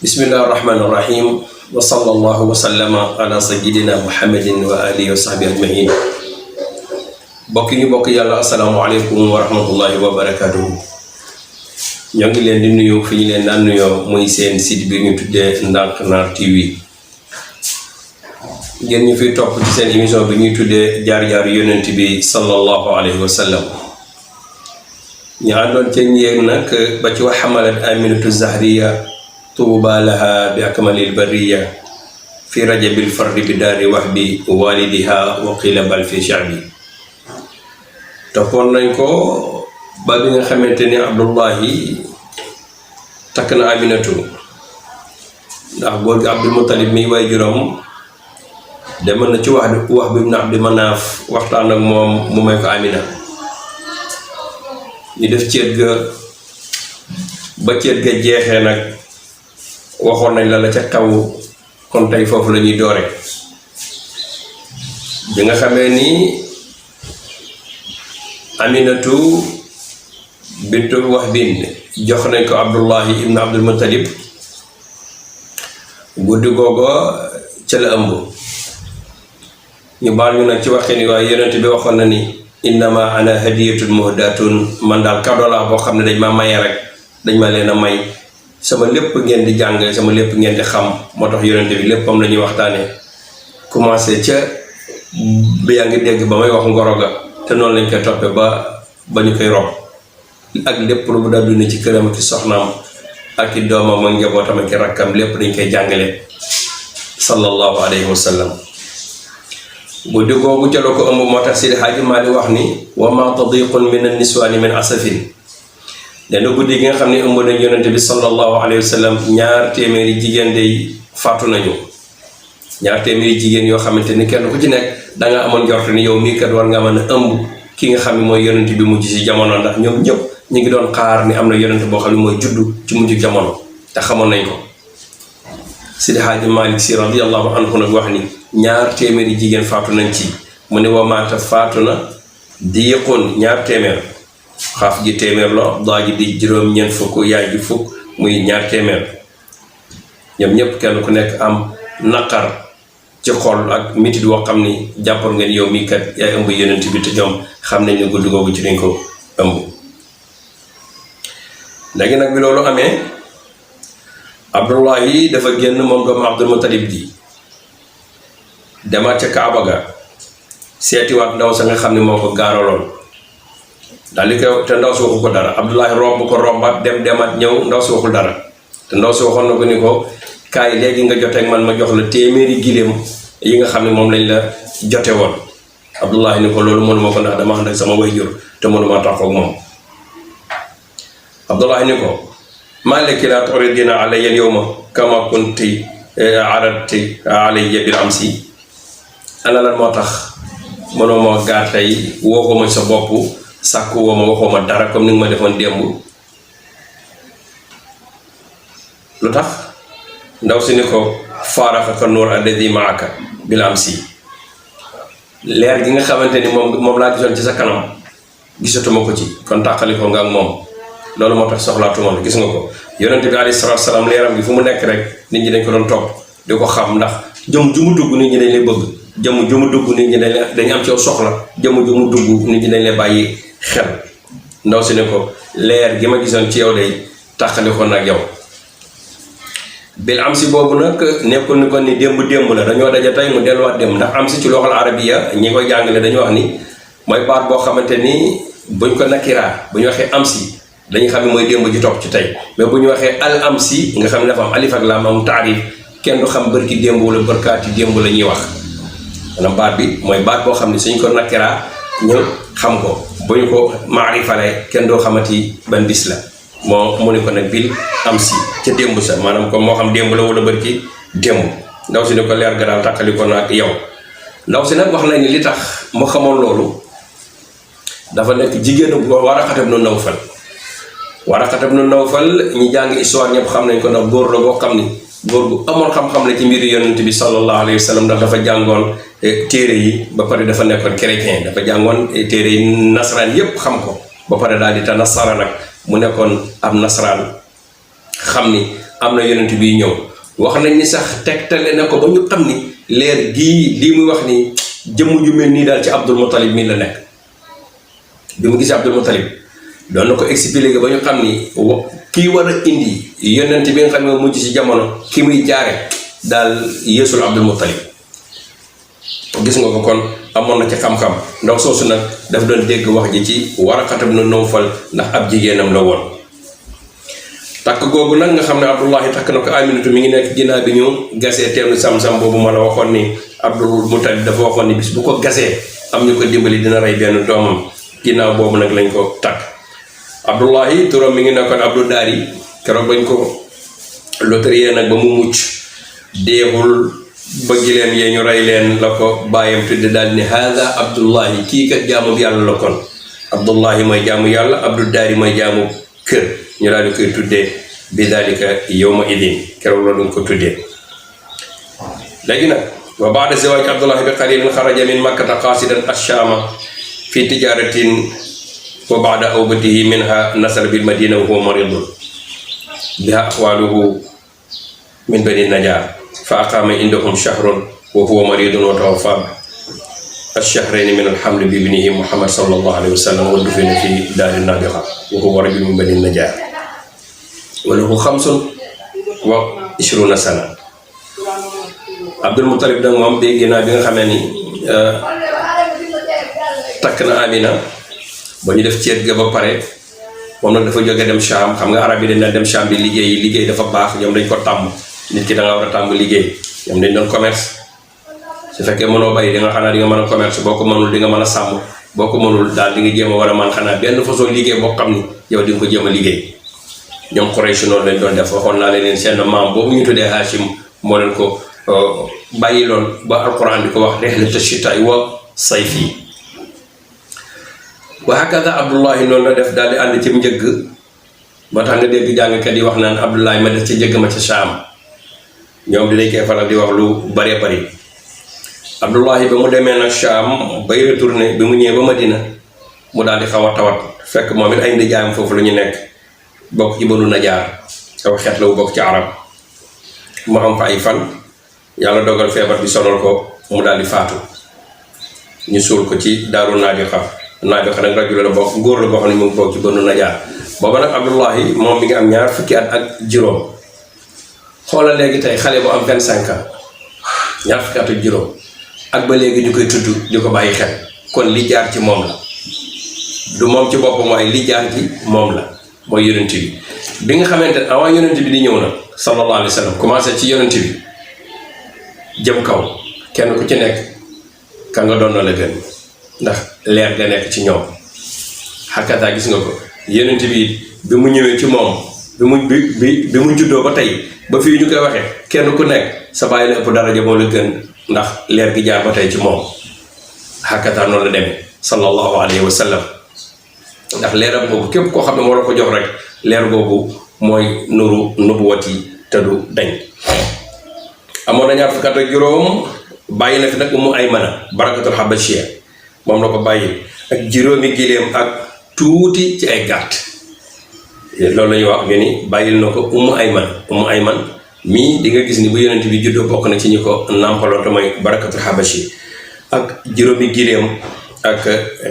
Bismillahirrahmanirrahim. Wa sallallahu wa sallama ala sayyidina Muhammadin wa alihi wa sahbihi ajma'in. Bokk ñu bokk yàlla, assalaamu aleykum wa rahmatullahi wa barakatuhu. ñoo ngi leen di nuyu fi ñu leen daan nuyoo muy seen site bi ñu tuddee Ndank Nar TV. ngeen ñu fiy topp ci seen émission bi ñuy tuddee jaar-jaaru yonent bi sallallahu alayhi wa sallam. ñu àndoon ca yéen nag ba ci wax xamalat Aminatu Zahriya tuuba laha bi akmalil barriya fi rajabil fardi bi daari wax bi walidiha wa qila bal fi sha'bi. toppoon nañ ko ba bi nga xamante ni Abdullahi takk na Aminatu, ndax góor gi Abdul Muttalib mi way juróom demoon na ci wax bi ibn Abdi Manaaf waxtaan ak moom mu may ko Amina. ñu def ceet ga ba ceet ga jeexee nag waxoon nañ la ca kaw, kon tey foofu la ñuy doore. bi nga xamee ni Aminatu bintu wax bin jox nañ ko Abdullahi ibn Abdul Muttalib, guddi googu ca la ëmb. ñu baal ñu nag ci waxee ni waaye yonent bi waxoon na ni innama ana hadiyatun muhdatun, man daal cadeau laa boo xam ne dañ ma maye rek, dañ ma leen a may. sama lépp ngeen di jàng, sama lépp ngeen di xam. moo tax yonent bi léppam la ñuy waxtaanee, commencé ca ba yaa ngi dégg ba may wax ngoro ga, te noonu lañ koy toppee ba ñu koy rob. ak lépp lu mu daal dund ci këram ak soxnaam ak i doomam ak njabootam ak i rakkam, lépp dañ koy jàngale sallallahu alayhi wa sallam. guddi googu ca la ko ëmb, moo tax Seydi Haaji Maalik wax ni wa ma tadiqun min an-niswaani min asafin. dana guddi gi nga xam ne ëmb nañ yonente bi sallallahu alayhi wa sallam, ñaar téeméeri jigéen day faatu nañu. ñaar téeméeri jigéen yoo xamante ni kenn ku ci nekk danga amoon njort ni yow mii kat war nga mën a ëmb ki nga xam ne mooy yonente bi mujj si jamono, ndax ñoom ñëpp ñu ngi doon xaar ni am na yonente boo xam ne mooy juddu ci mujj jamono, te xamoon nañ ko. Seydi Haaji Maalik Si radiyallahu anhu nag wax ni ñaar téeméeri jigéen faatu nañ ci. mu ne wa maata faatu na diiqun ñaar téeméer, xaaf ji téeméer la, daa ji di juróom-ñeent fukk, yaay ji fukk, muy ñaar téeméer. ñoom ñëpp kenn ku nekk am naqar ci xol ak mitit woo xam ni jàppoon ngeen yow mii kat yaay ëmb yonent bi, te ñoom xam nañ ne guddi googu ci dañ ko ëmb. léegi nag bi loolu amee, Abdullahi dafa génn moom doomu Abdul Muttalib ji demaat ca Kaaba ga seetiwaat ndaw sa nga xam ne moo ko gaaraloon. daal li koy te ndaw si waxu ko dara. Abdullahi romb ko rombaat demaat ñëw, ndaw si waxul dara. te ndaw si waxoon na ko ni ko kaay léegi nga joteeg man, ma jox la téeméeri giléem yi nga xam ne moom lañ la jote woon. Abdullahi ni ko loolu mënuma ko, ndax dama ànd ak sama wayjur te mënuma taxaw ak moom. Abdullahi ni ko maa laki laa turidina alayya al-yawma kama kunti aradti alayya bil amsi. ana lan moo tax mënoo ma gaar tey, waxuma sa bopp, sàkku woo ma, waxoo ma dara comme ni nga ma defoon démb. lu tax? ndaw si ni ko faaraxaka nuur alladi maaka bil amsi. leer gi nga xamante ni moom laa gisoon ci sa kanam gisatuma ko ci, kon tàqali ko nga ak moom. loolu moo tax soxlaatuma la. gis nga ko yonente bi alayhi salaatu salaam, leeram gi fu mu nekk rek nit ñi dañ ko doon topp di ko xam, ndax jëm ju mu dugg nit ñi dañ lay bëgg, jëm ju mu dugg nit ñi dañ am ci yow soxla, jëm ju mu dugg nit ñi dañ lay bàyyi xel. ndaw si ne ko leer gi ma gisoon ci yow day tàqali ko nag yow. bil am si boobu nag nekkul ni ko ni démb la, dañoo daja tey mu delluwaat démb, ndax am si ci loxol arabiya ñi koy jàngale dañu wax ni mooy baat boo xamante ni buñ ko nakiraa, bu ñu waxee am si dañu xam ne mooy démb ji topp ci tey. mais bu ñu waxee al am si nga xam ne dafa am alif ak laam am taarif, kenn du xam bërki démb wala bërkaati démb la ñuy wax. maanaam baat bi mooy baat boo xam ne suñ ko nakiraa ñu xam ko, bu ñu ko maarifale kenn doo xamati ban bis la. mu ne ko nag bil am si ca démb sa, maanaam comme moo xam démb la wala bërki démb. ndaw si ne ko leer ga daal tàqali ko na ak yow. ndaw si nag wax nañ ni li tax mu xamoon loolu, dafa nekk jigéenu Waraqata ibn Nawfal. Waraqata ibn Nawfal ñi jàng histoire ñëpp xam nañ ko, ndax góor la boo xam ni góor gu amoon xam-xam la ci mbiru yonent bi sallallahu alayhi wa sallam, ndax dafa jàngoon téere yi ba pare dafa nekkoon chrétien, dafa jàngoon téere yi nasaraan yépp xam ko ba pare daal di ta nasara nag mu nekkoon ab nasaraan, xam ni am na yonent bi ñëw wax nañ ni sax tegtale na ko ba ñu xam ni leer gii lii muy wax ni jëmm ju mel nii daal ci Abdul Muttalib mii la nekk. bi mu gisee Abdul Muttalib doon na ko expliqué ba ñu xam ni kii war a indi yonent bi nga xam ne mujj ci jamono ki muy jaare daal yeesul Abdul Muttalib gis nga ko kon amoon na ci xam-xam ndax soosu nag daf doon dégg wax ji ci Waraqat ibn Nawfal ndax ab jigéenam la woon. takk googu nag nga xam ne Abdullahi takk na ko Aminatu mi ngi nekk ginnaaw bi ñu gasee teenu sam-sam boobu ma la waxoon ni Abdul Muttalib dafa waxoon ni bis bu ko gasee am ñu ko dimbali dina rey benn doomam ginnaaw boobu nag lañ ko takk. Abdullahi turam mi ngi nekkoon Abdou Dari keroog bañ ko loterie nag ba mu mucc deexul bëgg leen yee ñu rey leen la ko bàyyam tudde daal ni haada Abdullahi kii kat jaamu bi yàlla la kon Abdullahi mooy jaamu yàlla Abdou Dari mooy jaamu kër ñu daal di koy tuddee bi dalika yawma idin keroog la duñ ko tuddee. léegi nag wa baada zawaaj Abdullahi bi qalilin xaraja min makkata qasidan ash-shama fi tijaratin wa baada awbatihi minha nasara bil madina wa huwa maridun biha axwaluhu min bani najar fa aqama indahum shahrun wa huwa maridun wa tawaffa ash-shahrayni min al-hamli bi ibnihi Muhammad sallallahu alayhi wa sallam wa dufina fi daari nabiqa wa huwa rajulun min bani najar wa lahu 25 sana. Abdul Muttalib nag moom bi ginnaaw bi nga xamee ni takk na Amina ba ñu def ceet ga ba pare moom nag dafa jóge dem Sham xam nga arab yi dañ dem Sham bi liggéey dafa baax ñoom dañ ko tàmm nit ki da nga war a tàmm liggéey ñoom dañ doon commerce su fekkee mënoo bay di nga xanaa di nga mën a commerce boo ko mënul di nga mën a sàmm boo ko mënul daal di nga jéem a war a man xanaa benn façon liggéey boo xam ni yow di nga ko jéem a liggéey. ñoom Quraysh noonu lañ doon def waxoon naa leen seen maam boobu ñu tuddee Hashim moo leen ko bàyyi loon ba alquran di ko wax rihlata shitaa'i wa sayfi. wa hakada Abdullahi noonu la def daal di ànd ci njëgg moo tax nga dégg jàngkat yi wax naan Abdullahi ma def ci njëgg ma ca Shaam ñoom dinañ koy faral di wax lu bëree bëri. Abdullahi ba mu demee nag Shaam bay retourné bi mu ñëwee ba Madina mu daal di xaw a tawat fekk moom it ay ndijaayam foofu la ñu nekk bokk ci Banu Najaar aw xeet la wu bokk ci arab mu am fa ay fan yàlla dogal feebar bi sonal ko mu daal di faatu ñu suul ko ci daaru Naabiqa nag rajul la bokk góor la boo xam ne mu ngi bokk ci Banu Najaar booba nag Abdullahi moom mi ngi am ñaar fukki at ak juróom xoolal léegi tey xale bu am 25 ans ñaar fukki at ak juróom ak ba léegi ñu koy tudd di ko bàyyi xel kon li jaar ci moom la du moom ci boppam waaye li jaar ci moom la mooy yonent bi nga xamante ne avant yonent bi di ñëw nag sallallahu alayhi wa sallam commencé ci yonent bi jëm kaw kenn ku ci nekk ka nga doon na la gën ndax leer ga nekk ci ñoom xakkataa gis nga ko yonent bi mu ñëwee ci moom bi mu juddoo ba tey ba fii ñu koy waxee kenn ku nekk sa bàyyi la ëpp daraja moo la gën ndax leer gi jaar ba tey ci moom xakkataa noonu la demee sallallahu alayhi wa sallam ndax leeram boobu képp koo xam ne moo la ko jox rek leer boobu mooy nuru nubuwat yi te du dañ. amoon na ñaar fukki at ak juróom bàyyi na fi nag Ummu Aymana barakatul habashiya moom la ko bàyyi ak juróomi giléem ak tuuti ci ay gàtt loolu la ñuy wax nga ni bàyyil na ko Ummu Ayman mii di nga gis ni bu yonent bi juddoo bokk na ci ñu ko nàmpaloo te mooy barakatul habashi ak juróomi giléem ak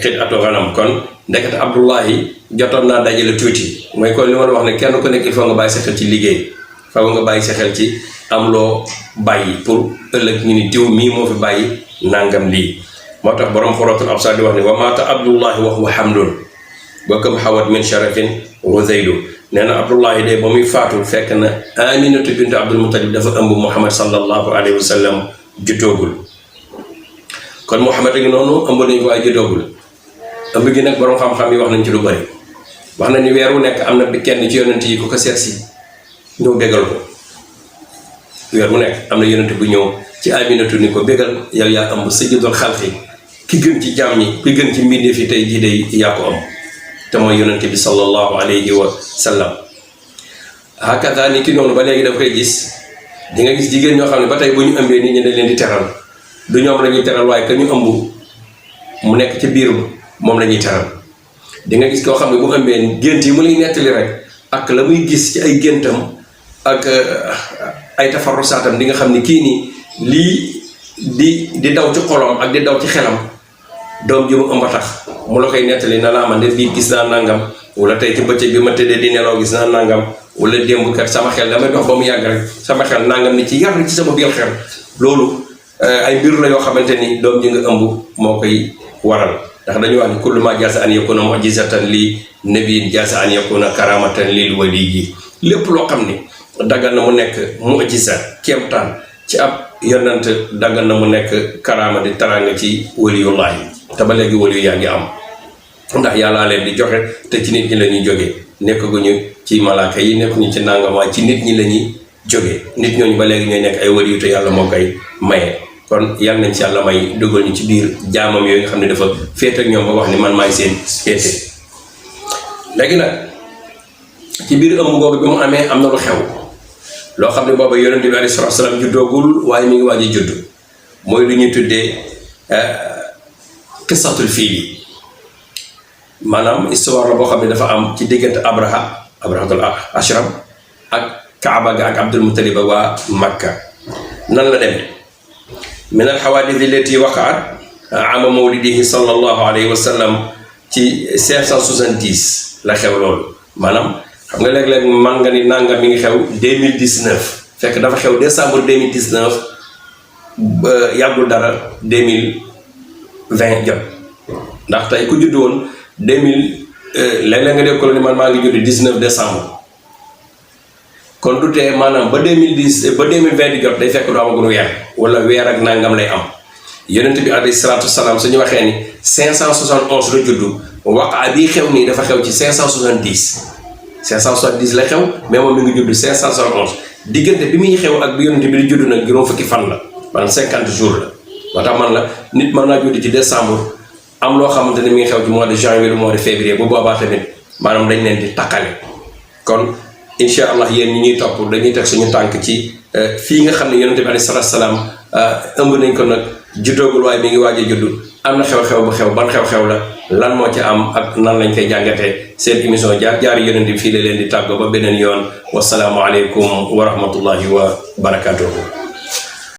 xit atu xanam kon ndekete Abdullahi jotoon naa dajale tuuti mooy kon li ma la wax ne kenn ku nekk il faut nga bàyyi sa xel ci liggéey faaw nga bàyyi sa xel ci am loo bàyyi pour ëllëg ñu ni diw mii moo fi bàyyi nangam lii moo tax borom xuratul absar di wax ni wa maata Abdullahi wa huwa hamlun wa kam xawat min sharafin wa zaydu nee na Abdullahi de ba muy faatu fekk na Aminatu bintu Abdul Muttalib dafa ëmb Muhammad sallallahu alayhi wa sallam jutoogul kon Muhammad a ngi noonu ëmb nañu ko waaye jutoogul ëmb gi nag borom xam-xam yi wax nañ ci lu bari wax nañ ni weer wu nekk am na bi kenn ci yonent yi ku ko seet si ñëw bégal ko weer mu nekk am na yonent bu ñëw ci Aminatu ni ko bégal yow yaa ëmb sayyidul xalqi ki gën ci jaam ñi ki gën ci mbindeef yi tey jii day yaa ko ëmb te mooy yonent bi sallallahu alayhi wa sallam hakata ni ki noonu ba léegi daf koy gis di nga gis jigéen ñoo xam ne ba tey bu ñu ëmbee nit ñi dañ leen di teral du ñoom la ñuy teral waaye ka ñu ëmb mu nekk ci biir moom la ñuy teral di nga gis koo xam ne bu ëmbee gént yi mu lay nettali rek ak la muy gis ci ay géntam ak ay tafarrusaatam di nga xam ni kii nii lii di daw ci xolom ak di daw ci xelam doom ji mu ëmb tax mu la koy nettali na laa man de bii gis naa nangam wala tey ci bëccëg bi ma tëddee di nelaw gis naa nangam wala démb kat sama xel damay dox ba mu yàgg rek sama xel nangam ni ci yar ci sama biir xel loolu ay mbir la yoo xamante ni doom ji nga ëmb moo koy waral ndax dañu wax ni kullu ma jaasa an yakuna mu'jizatan li nabiyin jaasa an yakuna karamatan lil waliyyi lépp loo xam ni daggal na mu nekk mu'jiza kéemtaan ci ab yonent daggal na mu nekk karaama di taranga ci waliyullahi te ba léegi waliyu yaa ngi am ndax yàllaa leen di joxe te ci nit ñi la ñuy jógee nekkaguñu ci malaaka yi nekkuñu ci nangama ci nit ñi la ñuy jógee nit ñooñu ba léegi ñooy nekk ay waliyu te yàlla moo koy maye. kon yal nañ ci yàlla may dugal ñu ci biir jaamam yooyu nga xam ne dafa féete ak ñoom ba wax ni man maay seen féete. léegi nag ci biir ëmb googu bi mu amee am na lu xew loo xam ne booba yonent bi alayhi salaatu salaam juddoogul waaye mi ngi waaj a judd mooy lu ñuy tuddee qisatul fiil yi maanaam histoire la boo xam ne dafa am ci diggante abrahatul ashram ak kaaba ga ak abdul muttalib waa makka. nan la demee min al xawaadis allati waqaat ama mawlidihi sallallahu alayhi wa sallam ci 570 la xew loolu maanaam xam nga léeg-léeg man nga ni nangam mi ngi xew 2019 fekk dafa xew décembre 2019 yàggul dara 2020 jot ndax tey ku judd woon 2000 léeg-léeg nga dégg ko ni man maa ngi judd 19 décembre kon du tee maanaam ba 2010 ba 2020 di jot day fekk du amagul weer wala weer ak nangam lay am yonent bi alayhi salaatu wasalaam suñu waxee ni 571 la juddu waqaa bii xew nii dafa xew ci 570 la xew mais moom mi ngi judd 571 diggante bi muy xew ak bi yonent bi di judd nag juróom fukki fan la maanaam 50 jours la moo tax man la nit mën naa judd ci décembre am loo xamante ne mi ngi xew ci mois de janvier le mois de février bu boobaa tamit maanaam dañ leen di takkale kon incha allah yéen ñi ñuy topp dañuy teg suñu tànk ci fii nga xam ne yonent bi alayhi salaatu salaam ëmb nañ ko nag juddoogul waaye mi ngi waaj a judd am na xew-xew bu xew ban xew-xew la lan moo ci am ak nan lañ koy jàngatee seen émission jaar-jaari yonent bi fii la leen di tàggoo ba beneen yoon wasalaamu aleykum wa rahmatullahi wa barakaatuhu.